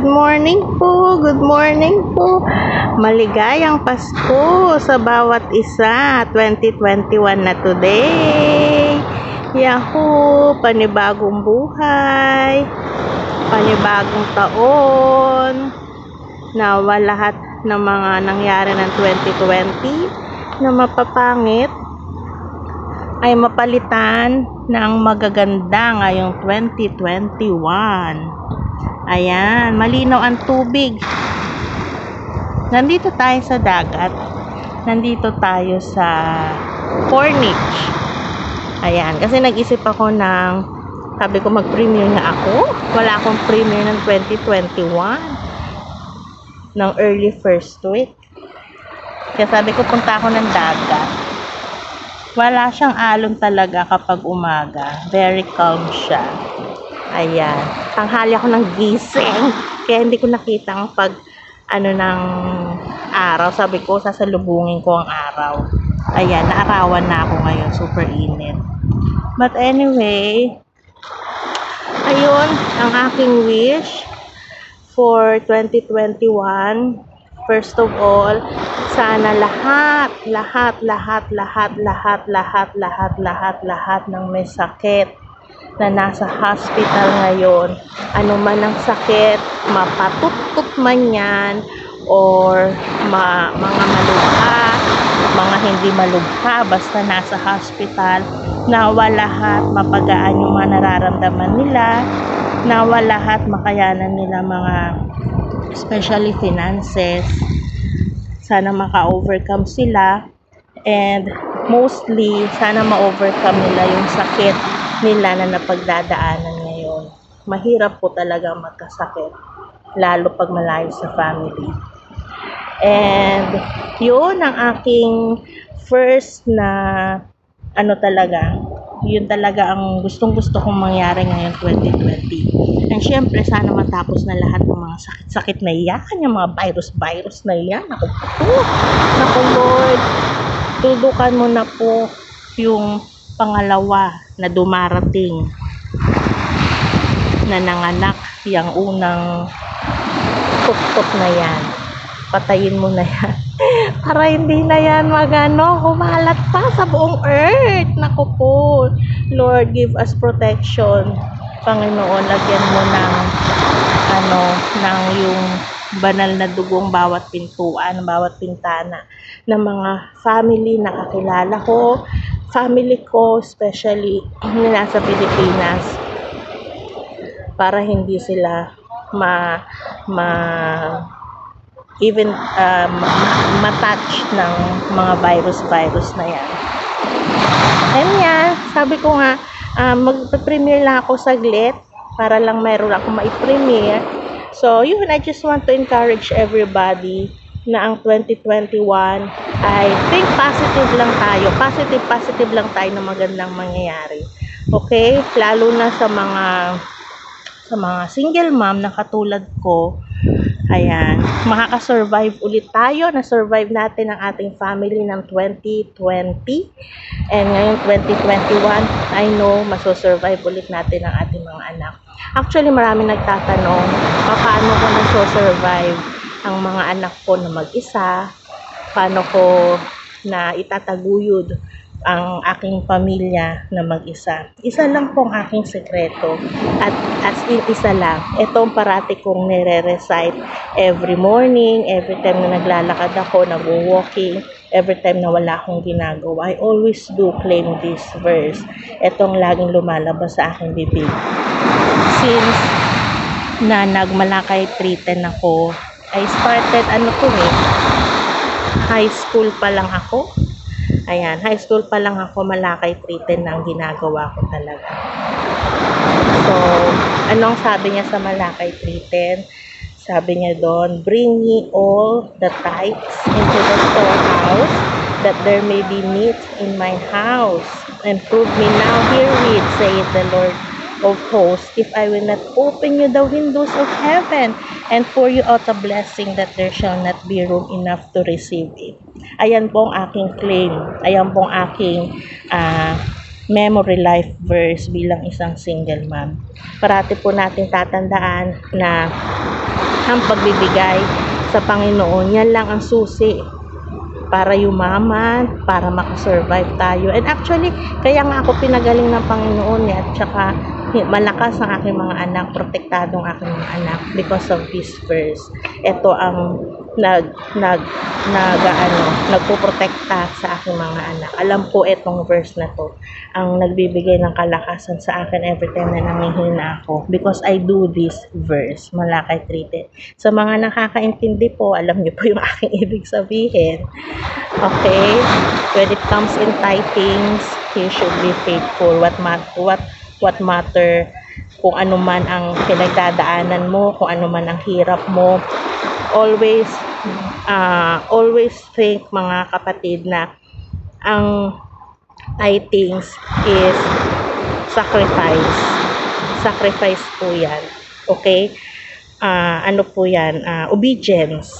Good morning po, good morning po. Maligayang Pasko sa bawat isa. 2021 na today. Yahoo! Panibagong buhay. Panibagong taon. Nawa lahat ng mga nangyari ng 2020 na mapapangit ay mapalitan ng magaganda ngayong 2021. Ayan, malinaw ang tubig. Nandito tayo sa dagat. Nandito tayo sa Corniche. Ayan, kasi nag-isip ako sabi ko mag-premiere na ako. Wala akong premiere ng 2021. Ng early first week. Kaya sabi ko punta ako ng dagat. Wala siyang alon talaga kapag umaga. Very calm siya. Ayan. Tanghali ako ng gising. Kaya hindi ko nakita ang ng araw. Sabi ko, sasalubungin ko ang araw. Ayan, naarawan na ako ngayon. Super init. But anyway, ayun, ang aking wish for 2021. First of all, sana lahat ng may sakit na nasa hospital ngayon, ano man ang sakit, mapatutut man yan, or mga malubha, mga hindi malubha, basta nasa hospital, nawa lahat mapagaan yung mga nararamdaman nila, nawa lahat makayanan nila mga especially finances, sana maka-overcome sila, and mostly sana ma-overcome nila yung sakit nila na napagdadaanan ngayon. Mahirap po talaga magkasakit, lalo pag malayo sa family. And yun ang aking first na yun talaga ang gustong-gusto kong mangyari ngayon 2020. And syempre sana matapos na lahat ng mga sakit-sakit na yan, yung mga virus na yan. Naku Lord, tudukan mo na po yung pangalawa na dumarating na nanganak, yung unang tuktok na yan. Patayin mo na yan. Para hindi na yan kumalat pa sa buong earth. Naku po. Lord, give us protection. Panginoon, lagyan mo ng yung banal na dugong bawat pintuan, bawat pintana ng mga family na kakilala ko, family ko, especially na nasa Pilipinas, para hindi sila matouch ng mga virus na yan. And yan, sabi ko nga, mag-premiere lang ako saglit para lang mayroon ako ma-premiere. So, yun, I just want to encourage everybody na ang 2021 ay think positive lang tayo. Positive lang tayo na magandang mangyayari. Okay? Lalo na sa mga single mom na katulad ko. Ayan, makakasurvive ulit tayo. Na-survive natin ang ating family ng 2020. And ngayon 2021, I know masosurvive ulit natin ang ating mga anak. Actually, marami nagtatanong, paano ko na-survive ang mga anak ko na mag-isa? Paano ko na itataguyod ang aking pamilya na mag-isa? Isa lang pong aking sekreto, at as in isa lang, itong parati kong nire-recite every morning, every time na naglalakad ako, nag-walking, every time na wala akong ginagawa. I always do claim this verse. Itong laging lumalabas sa aking bibig. Since na nagmalakay 310 ako, I started high school pa lang ako. Ayan, high school pa lang ako, Malakay 310 ang ginagawa ko talaga. So, anong sabi niya sa Malakay 310? Sabi niya doon, bring ye all the tithes into the storehouse, that there may be meat in my house. And prove me now herewith, saith the Lord of hosts, if I will not open you the windows of heaven, and pour you out a blessing, that there shall not be room enough to receive it. Ayan po ang aking claim. Ayan po ang aking memory life verse bilang isang single mom. Parati po natin tatandaan na ang pagbibigay sa Panginoon. Yan lang ang susi para yumaman, para makasurvive tayo. And actually, kaya nga ako pinagaling ng Panginoon at saka malakas ang aking mga anak, protektado ang aking mga anak because of this verse. Ito ang nagpoprotekta sa aking mga anak. Alam ko itong verse na to ang nagbibigay ng kalakasan sa akin every time na nanghihina ako because I do this verse, Malakay 3:10. Sa mga nakakaintindi po, alam niyo po yung aking ibig sabihin. Okay? When it comes in tithings, you should be faithful. What matter kung ano man ang pinagdadaanan mo, kung ano man ang hirap mo, always think, mga kapatid, na ang tithings is sacrifice po yan. Okay? Ano po yan? Obedience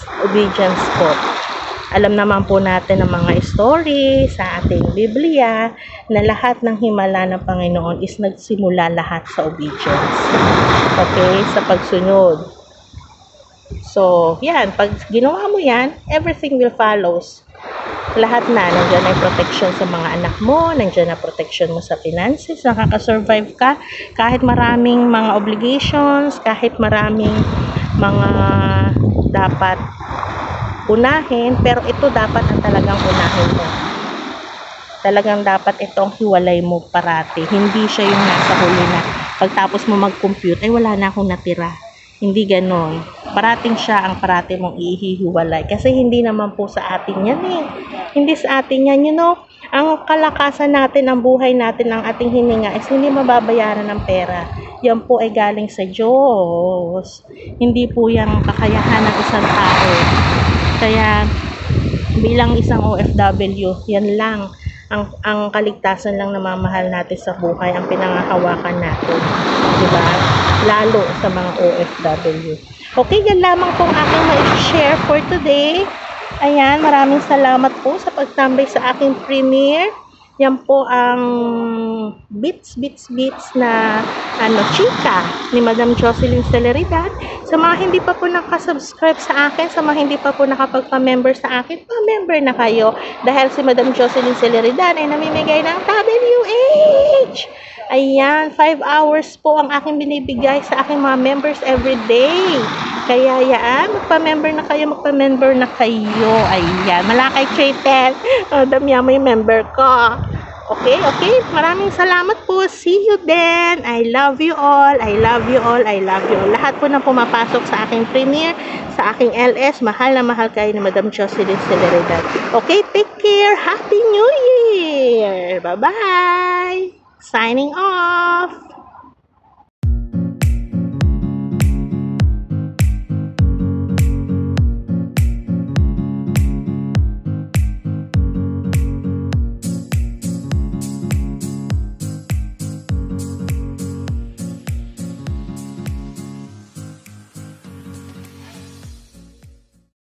po. Alam naman po natin ng mga story sa ating Biblia na lahat ng himala ng Panginoon is nagsimula lahat sa obedience. Okay? Sa pagsunod. So, yan. Pag ginawa mo yan, everything will follows. Lahat na. Nandiyan na yung protection sa mga anak mo. Nandiyan na protection mo sa finances. Nakaka-survive ka. Kahit maraming mga obligations, kahit maraming mga dapat unahin, pero ito dapat ang talagang unahin mo. Talagang dapat itong hiwalay mo parati. Hindi siya yung nasa huli na pagtapos mo mag-compute, ay wala na akong natira. Hindi ganon. Parating siya ang parati mong ihihiwalay. Kasi hindi naman po sa atin yan eh. Hindi sa atin yan. You know, ang kalakasan natin, ang buhay natin, ang ating hininga is hindi mababayaran ng pera. Yan po ay galing sa Diyos. Hindi po yung kakayahan ng isang tao. Kaya bilang isang OFW, yan lang ang kaligtasan lang na mamahal natin sa buhay, ang pinangahawakan natin, diba? Lalo sa mga OFW. Okay, yan lamang pong aking ma-share for today. Ayan, maraming salamat po sa pagtambay sa aking premiere. Yan po ang bits na chika ni Madam Jocelyn Celeridad. Sa mga hindi pa po nakasubscribe sa akin, sa mga hindi pa po nakapagpa-member sa akin, pa-member na kayo dahil si Madam Jocelyn Celeridad ay namimigay ng WH. Ayan, 5 hours po ang aking binibigay sa aking mga members every day. Kaya yan, magpa-member na kayo. Ayan, Malakay 3:10. Damya mo yung member ko. Okay. Maraming salamat po. See you then. I love you all. Lahat po na pumapasok sa aking premiere, sa aking LS, mahal na mahal kayo ni Madam Jocelyn Celeridad. Okay, take care. Happy New Year. Bye-bye. Signing off.